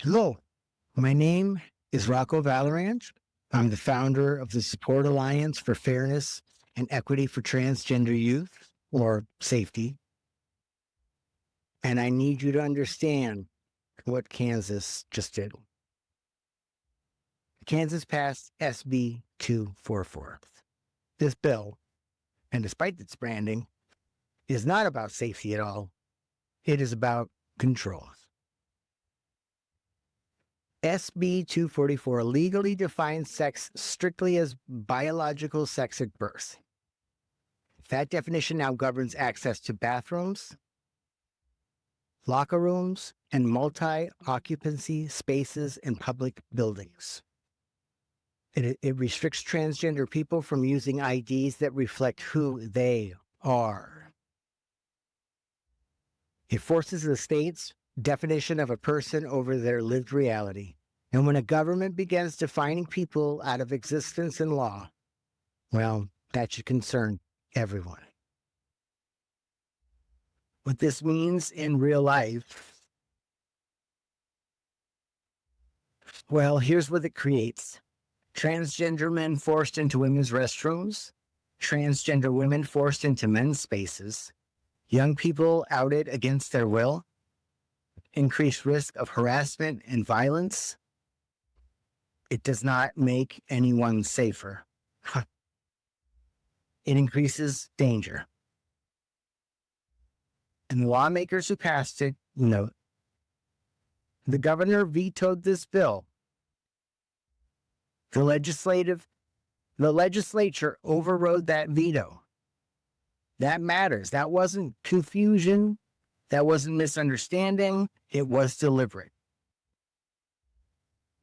Hello, my name is Rocco Valorant. I'm the founder of the Support Alliance for Fairness and Equity for Transgender Youth, or SAFE-T. And I need you to understand what Kansas just did. Kansas passed SB 244. This bill, and despite its branding, is not about safety at all. It is about control. SB 244 legally defines sex strictly as biological sex at birth. That definition now governs access to bathrooms, locker rooms, and multi-occupancy spaces in public buildings. It restricts transgender people from using IDs that reflect who they are. It forces the state's definition of a person over their lived reality. And when a government begins defining people out of existence in law, well, that should concern everyone. What this means in real life, well, here's what it creates. Transgender men forced into women's restrooms, transgender women forced into men's spaces, young people outed against their will, increased risk of harassment and violence. It does not make anyone safer. It increases danger. And the lawmakers who passed it note, the governor vetoed this bill. The legislature overrode that veto. That matters. That wasn't confusion. That wasn't misunderstanding. It was deliberate.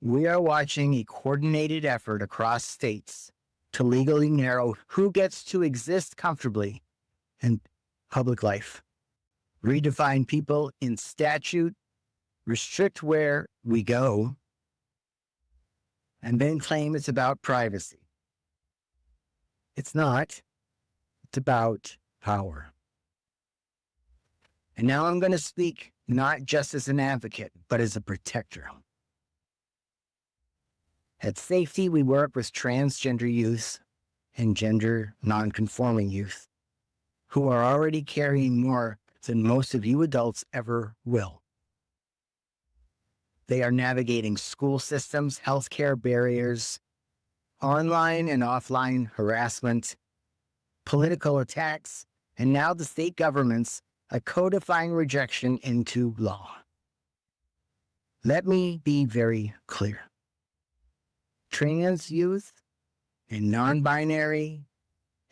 We are watching a coordinated effort across states to legally narrow who gets to exist comfortably in public life, redefine people in statute, restrict where we go, and then claim it's about privacy. It's not. It's about power. And now I'm going to speak not just as an advocate, but as a protector. At SAFE-T, we work with transgender youth and gender nonconforming youth who are already carrying more than most of you adults ever will. They are navigating school systems, healthcare barriers, online and offline harassment, political attacks, and now the state governments are codifying rejection into law. Let me be very clear. Trans youth and non-binary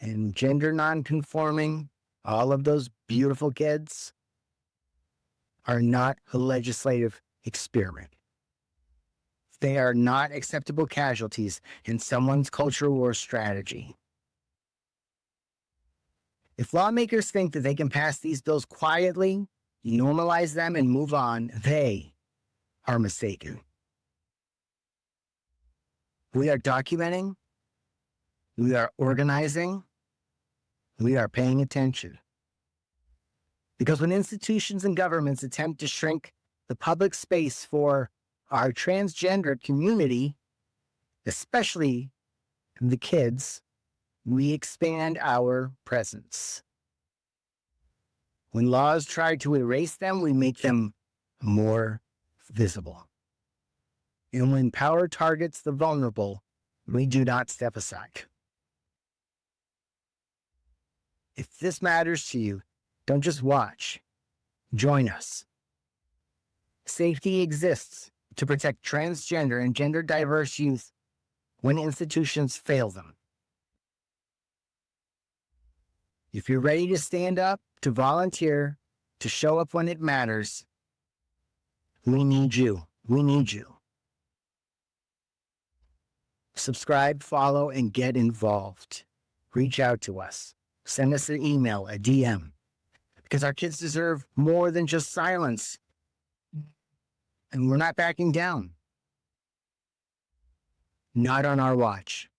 and gender non-conforming, all of those beautiful kids, are not a legislative experiment. They are not acceptable casualties in someone's culture war strategy. If lawmakers think that they can pass these bills quietly, normalize them, and move on, they are mistaken. We are documenting, we are organizing, we are paying attention. Because when institutions and governments attempt to shrink the public space for our transgender community, especially the kids, we expand our presence. When laws try to erase them, we make them more visible. And when power targets the vulnerable, we do not step aside. If this matters to you, don't just watch. Join us. SAFE-T exists to protect transgender and gender diverse youth when institutions fail them. If you're ready to stand up, to volunteer, to show up when it matters, we need you. We need you. Subscribe, follow, and get involved. Reach out to us. Send us an email, a DM, because our kids deserve more than just silence. And we're not backing down. Not on our watch.